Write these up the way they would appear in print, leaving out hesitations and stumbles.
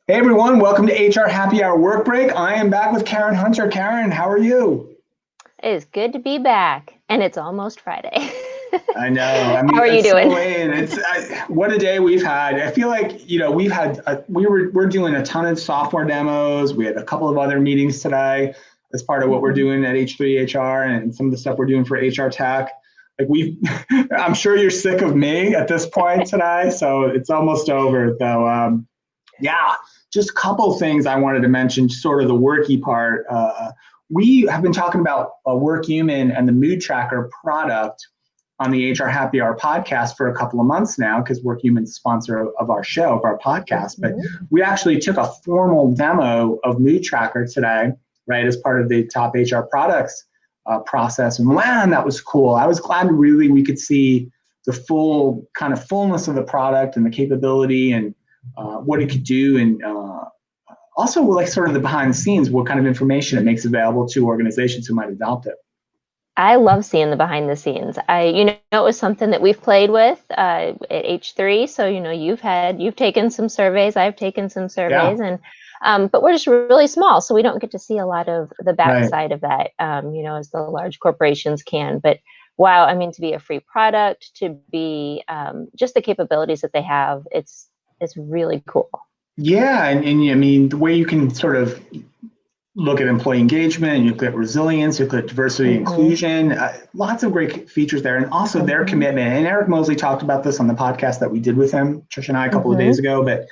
Hey everyone, welcome to HR Happy Hour Work Break. I am back with Karen Hunter. Karen, how are you? It is good to be back, and it's almost Friday. I know. I How mean, are you it's so doing? late. What a day we've had. I feel like we've had we're doing a ton of software demos. We had a couple of other meetings today as part of what we're Mhm. doing at H3 HR and some of the stuff we're doing for HR Tech. Like we, I'm sure you're sick of me at this point today, so it's almost over. Though, yeah, just a couple things I wanted to mention, sort of the worky part. We have been talking about WorkHuman and the Mood Tracker product on the HR Happy Hour podcast for a couple of months now because WorkHuman's a sponsor of our show, of our podcast. But Mhm. we actually took a formal demo of Mood Tracker today, right, as part of the top HR products process. And man, that was cool. I was glad really we could see the full kind of fullness of the product and the capability and what it could do and also like sort of the behind the scenes, what kind of information it makes available to organizations who might adopt it. I love seeing the behind the scenes. It was something that we've played with at H3. So, you've taken some surveys, I've taken some Yeah, surveys, and but we're just really small, so we don't get to see a lot of the right. backside of that, as the large corporations can. But wow, I mean, to be a free product, to be just the capabilities that they have, it's really cool. Yeah, and I mean, the way you can sort of look at employee engagement, you look at resilience, you look at diversity and Hmm. inclusion, lots of great features there. And also their Hmm. commitment. And Eric Mosley talked about this on the podcast that we did with him, Trish and I, a couple of days Hmm. ago. But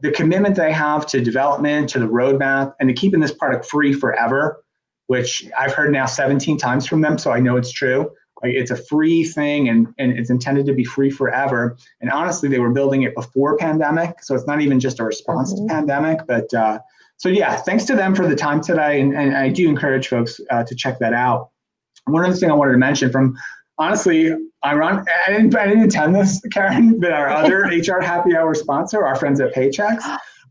the commitment they have to development, to the roadmap, and to keeping this product free forever, which I've heard now 17 times from them, so I know it's true. Like it's a free thing and it's intended to be free forever. And honestly, they were building it before pandemic, so it's not even just a response to Hmm. pandemic. But so yeah, thanks to them for the time today, and I do encourage folks to check that out. One other thing I wanted to mention from honestly, I didn't intend this, Karen, but our other HR Happy Hour sponsor, our friends at Paychex,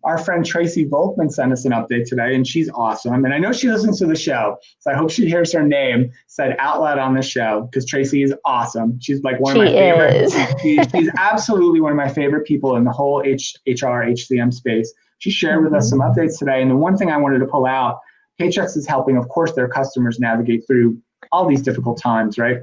our friend Tracy Volkman sent us an update today, and she's awesome. And I know she listens to the show, so I hope she hears her name said out loud on the show because Tracy is awesome. She's like one of my She favorite. is. She's absolutely one of my favorite people in the whole HR HCM space. She shared with us Hmm. some updates today, and the one thing I wanted to pull out, Paychex is helping, of course, their customers navigate through all these difficult times, right?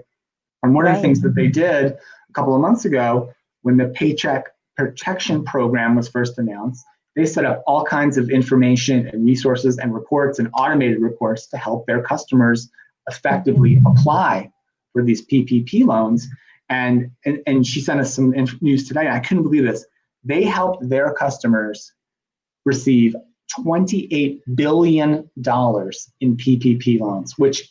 And one of the Right. things that they did a couple of months ago when the Paycheck Protection Program was first announced, they set up all kinds of information and resources and reports and automated reports to help their customers Hmm. effectively apply for these PPP loans. And she sent us some news today. I couldn't believe this. They helped their customers receive $28 billion in PPP loans, which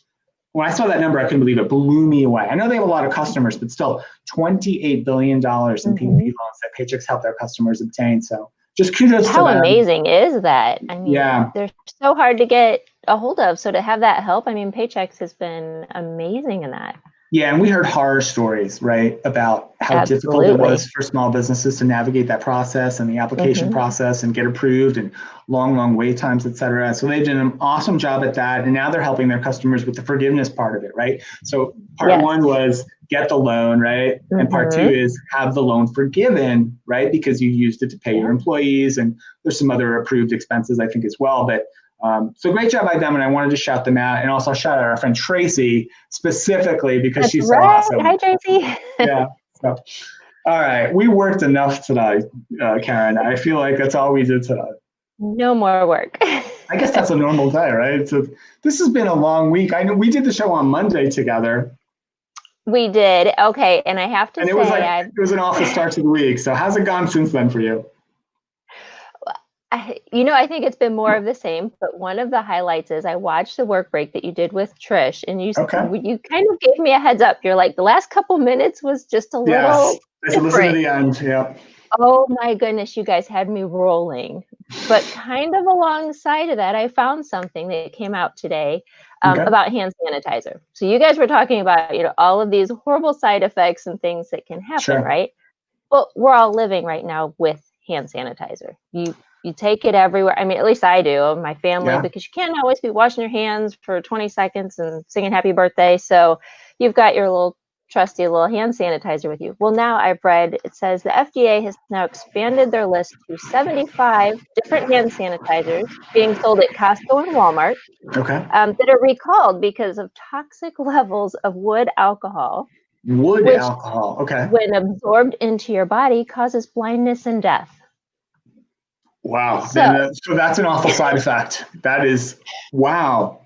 when I saw that number, I couldn't believe it. Blew me away. I know they have a lot of customers, but still, $28 billion in PPP Hmm. loans that Paychex helped their customers obtain. So just kudos to How them. amazing is that? I mean, Yeah, they're so hard to get a hold of. So to have that help, I mean, Paychex has been amazing in that. yeah, and we heard horror stories, right, about how difficult it was Absolutely. for small businesses to navigate that process and the application Hmm. process and get approved and long, long wait times, et cetera. So they did an awesome job at that. And now they're helping their customers with the forgiveness part of it, right? So part Yes. one was get the loan, right? And part two Hmm. is have the loan forgiven, right? Because you used it to pay your Yeah. employees. And there's some other approved expenses, I think, as well. But so great job by them, and I wanted to shout them out, and also shout out our friend Tracy specifically because That's she's so right. awesome. Hi, Tracy. Yeah. So, all right, we worked enough tonight, Karen. I feel like that's all we did tonight. No more work. I guess that's a normal day, right? So this has been a long week. I know we did the show on Monday together, We did. Okay. And I have to and it was say, like it was an awful start to the week. So how's it gone since then for you? I think it's been more of the same, but one of the highlights is I watched the work break that you did with Trish, and Okay. you kind of gave me a heads up. You're like, the last couple minutes was just a Yes. little I said listen to different. the end. Yeah. Oh my goodness, you guys had me rolling. But kind of alongside of that, I found something that came out today Okay. about hand sanitizer. So you guys were talking about, all of these horrible side effects and things that can happen, Sure. right? Well, we're all living right now with hand sanitizer. You take it everywhere. I mean, at least I do, my family, Yeah. because you can't always be washing your hands for 20 seconds and singing happy birthday. So you've got your little trusty little hand sanitizer with you. Well, now I've read it says the FDA has now expanded their list to 75 different hand sanitizers being sold at Costco and Walmart Okay. that are recalled because of toxic levels of wood alcohol, Wood which, alcohol. Okay. when absorbed into your body, causes blindness and death. Wow. So, Then so that's an awful side effect. That is, wow.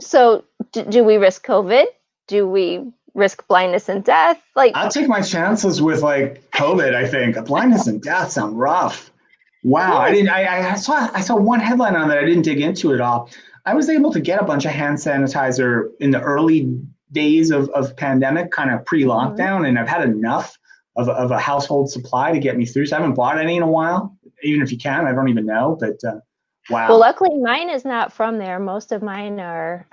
so do we risk COVID? Do we risk blindness and death? Like, I'll take my chances with like COVID, I think. Blindness and death sound rough. Wow. I yes. didn't I saw one headline on that. I didn't dig into it all. I was able to get a bunch of hand sanitizer in the early days of pandemic, kind of pre-lockdown, and I've had enough of a household supply to get me through. So I haven't bought any in a while. Even if you can, I don't even know. But wow. Well, luckily mine is not from there. Most of mine are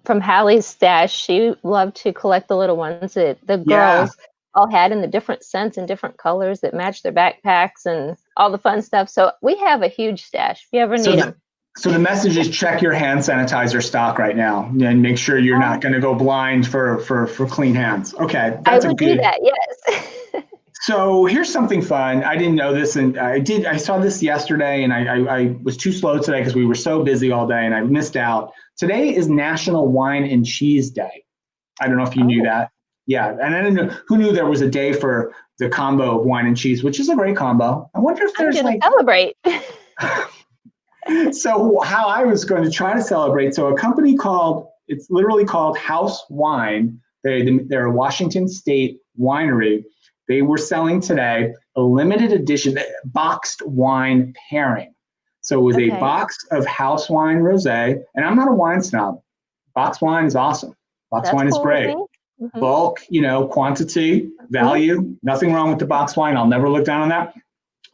from Hallie's stash. She loved to collect the little ones that the Yeah. girls all had in the different scents and different colors that matched their backpacks and all the fun stuff. So we have a huge stash if you ever need them. So the message is check your hand sanitizer stock right now and make sure you're not going to go blind for clean hands. Okay, I that's would do that, yes. So here's something fun. I didn't know this, and I saw this yesterday, and I was too slow today because we were so busy all day, and I missed out. Today is National Wine and Cheese Day. I don't know if you knew that. Yeah, and I didn't know who knew there was a day for the combo of wine and cheese, which is a great combo. I wonder if there's I'm gonna celebrate. So how I was going to try to celebrate. So a company it's literally called House Wine. They're a Washington State winery. They were selling today a limited edition boxed wine pairing. So it was a box of house wine rosé, and I'm not a wine snob. Boxed wine is awesome. Boxed wine is great. Bulk, quantity, value, nothing wrong with the boxed wine. I'll never look down on that.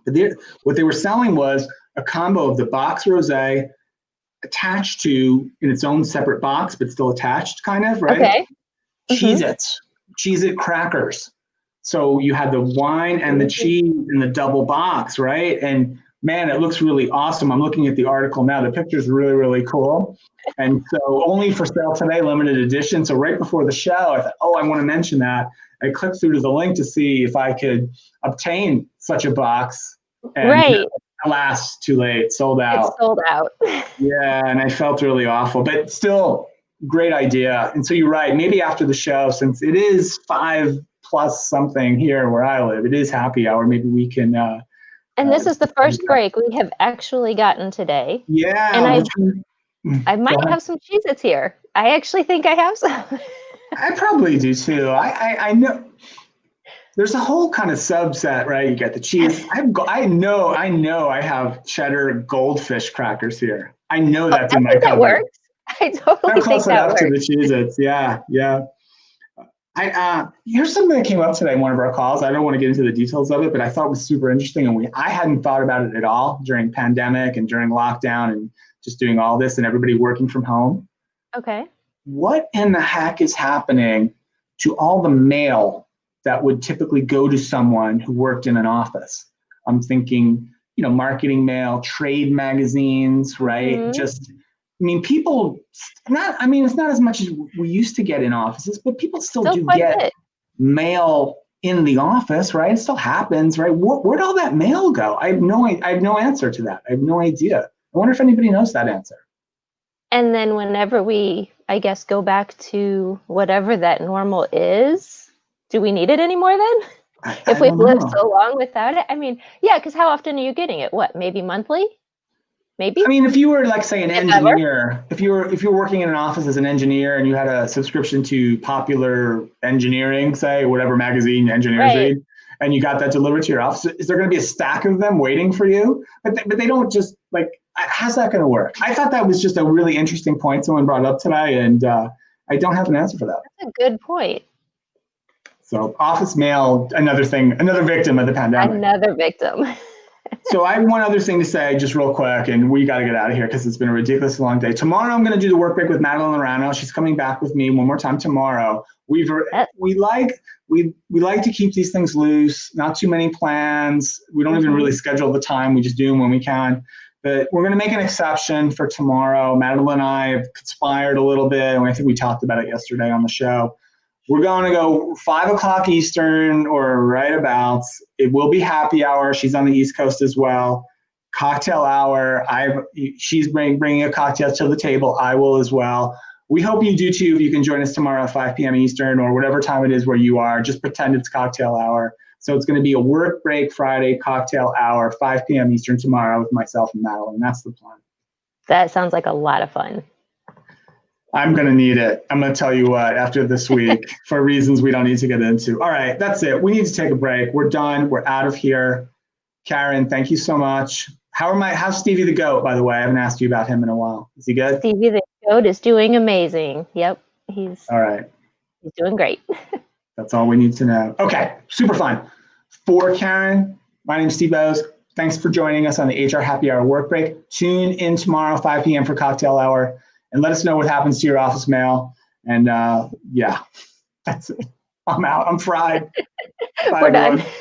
But what they were selling was a combo of the box rosé attached to in its own separate box, but still attached, kind of, right? Okay. Cheez-It crackers. So you had the wine and the cheese in the double box, right? And man, it looks really awesome. I'm looking at the article now. The picture's really, really cool. And so only for sale today, limited edition. So right before the show, I thought, I want to mention that. I clicked through to the link to see if I could obtain such a box. And alas, too late, sold out. It's sold out. Yeah, and I felt really awful, but still great idea. And so you're right, maybe after the show, since it is 5+ something here where I live, it is happy hour, maybe we can and this is the first break we have actually gotten today. Yeah. And I might have some Cheez-Its here. I actually think I have some. I probably do too. I know there's a whole kind of subset, right? You get the cheese. I know I have cheddar goldfish crackers here. I know that's in my cupboard. That works. I totally think that works. To the Cheez-Its. Yeah. Here's something that came up today in one of our calls. I don't want to get into the details of it, but I thought it was super interesting, and I hadn't thought about it at all during pandemic and during lockdown and just doing all this and everybody working from home. Okay. What in the heck is happening to all the mail that would typically go to someone who worked in an office? I'm thinking, marketing mail, trade magazines, right? People it's not as much as we used to get in offices, but people still do get mail in the office, right? It still happens, right? Where'd all that mail go? I have no answer to that. I have no idea. I wonder if anybody knows that answer. And then whenever we, I guess, go back to whatever that normal is, do we need it anymore then? If we've lived so long without it? Because how often are you getting it? What, maybe monthly? Maybe? If you were like, say, an engineer, if you were working in an office as an engineer and you had a subscription to Popular Engineering, say, or whatever magazine engineers read, and you got that delivered to your office, is there going to be a stack of them waiting for you? But they don't just how's that going to work? I thought that was just a really interesting point someone brought up today, and I don't have an answer for that. That's a good point. So office mail, another victim of the pandemic. Another victim. So I have one other thing to say just real quick, and we got to get out of here because it's been a ridiculously long day. Tomorrow I'm going to do the work break with Madeline Lorano. She's coming back with me one more time tomorrow. We like to keep these things loose, not too many plans. We don't even really schedule the time. We just do them when we can. But we're going to make an exception for tomorrow. Madeline and I have conspired a little bit, and I think we talked about it yesterday on the show. We're going to go 5 o'clock Eastern or right about. It will be happy hour. She's on the East Coast as well. Cocktail hour. She's bringing a cocktail to the table. I will as well. We hope you do too. If you can join us tomorrow at 5 p.m. Eastern or whatever time it is where you are, just pretend it's cocktail hour. So it's going to be a work break Friday cocktail hour, 5 p.m. Eastern tomorrow with myself and Madeline. That's the plan. That sounds like a lot of fun. I'm going to need it. I'm going to tell you what, after this week, for reasons we don't need to get into. All right, that's it. We need to take a break. We're done. We're out of here. Karen, thank you so much. How's Stevie the Goat, by the way? I haven't asked you about him in a while. Is he good? Stevie the Goat is doing amazing. Yep. All right. He's doing great. That's all we need to know. Okay, super fun. For Karen, my name's Steve Bowes. Thanks for joining us on the HR Happy Hour work break. Tune in tomorrow, 5 p.m. for cocktail hour, and let us know what happens to your office mail. And yeah, that's it. I'm out. I'm fried. Bye, We're done. everyone.